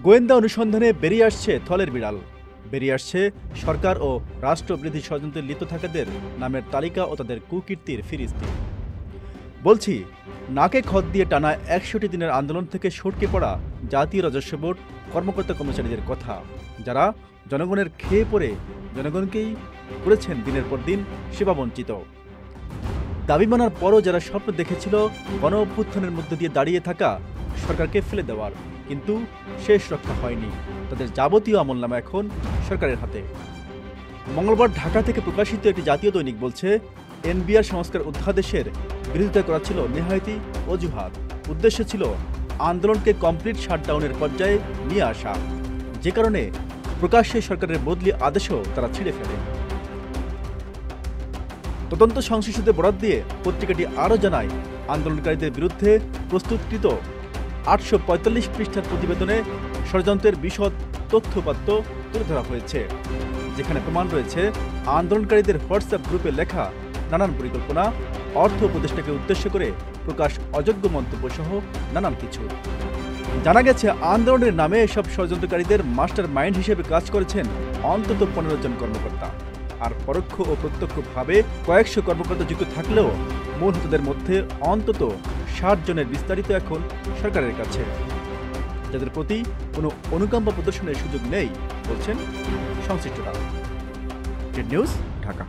গোয়েন্দা অনুসন্ধানে বেরিয়ে আসছে থলের বিড়াল। বেরিয়ে আসছে সরকার ও রাষ্ট্রবিরোধী ষড়যন্ত্রে লিপ্ত থাকাদের নামের তালিকা ও তাদের কুকীর্তির ফিরিস্তি। বলছি, নাকে খত দিয়ে টানা ১০০টি দিনের আন্দোলন থেকে সটকে পড়া জাতীয় রাজস্ব বোর্ড কর্মকর্তা কর্মচারীদের কথা, যারা জনগণের খেয়ে পড়ে জনগণকেই করেছেন দিনের পর দিন সেবাবঞ্চিত। দাবি মানার পরও যারা স্বপ্ন দেখেছিল গণ অভ্যুত্থানের মধ্য দিয়ে দাঁড়িয়ে থাকা সরকারকে ফেলে দেওয়ার, কিন্তু শেষ রক্ষা হয়নি। তাদের যাবতীয় আমলনামা এখন সরকারের হাতে। মঙ্গলবার ঢাকা থেকে প্রকাশিত একটি জাতীয় দৈনিক বলছে, এনবিআর সংস্কার অধ্যাদেশের বিরোধিতা করা ছিল নেহায়েতি অজুহাত। উদ্দেশ্য ছিল আন্দোলনকে কমপ্লিট শাটডাউনের পর্যায়ে নিয়ে আসা, যে কারণে প্রকাশ্যে সরকারের বদলি আদেশও তারা ছিঁড়ে ফেলে। তদন্ত সংশ্লিষ্টদের বরাত দিয়ে পত্রিকাটি আরও জানায়, আন্দোলনকারীদের বিরুদ্ধে প্রস্তুতকৃত ৮৪৫ পৃষ্ঠার প্রতিবেদনে ষড়যন্ত্রের বিশদ তথ্যপাত্র তুলে ধরা হয়েছে, যেখানে প্রমাণ রয়েছে আন্দোলনকারীদের হোয়াটসঅ্যাপ গ্রুপে লেখা নানান পরিকল্পনা, অর্থ উপদেষ্টাকে উদ্দেশ্য করে প্রকাশ অযোগ্য মন্তব্য সহ নানান কিছু। জানা গেছে, আন্দোলনের নামে এসব ষড়যন্ত্রকারীদের মাস্টার মাইন্ড হিসেবে কাজ করেছেন অন্তত ১৫ জন কর্মকর্তা, আর পরোক্ষ ও প্রত্যক্ষভাবে কয়েকশো কর্মকর্তা যুক্ত থাকলেও মূল হোতাদের মধ্যে অন্তত ৬০ জনের বিস্তারিত এখন সরকারের কাছে, যাদের প্রতি কোনো অনুকম্পা প্রদর্শনের সুযোগ নেই বলছেন সংশ্লিষ্টরা। নিউজ, ঢাকা।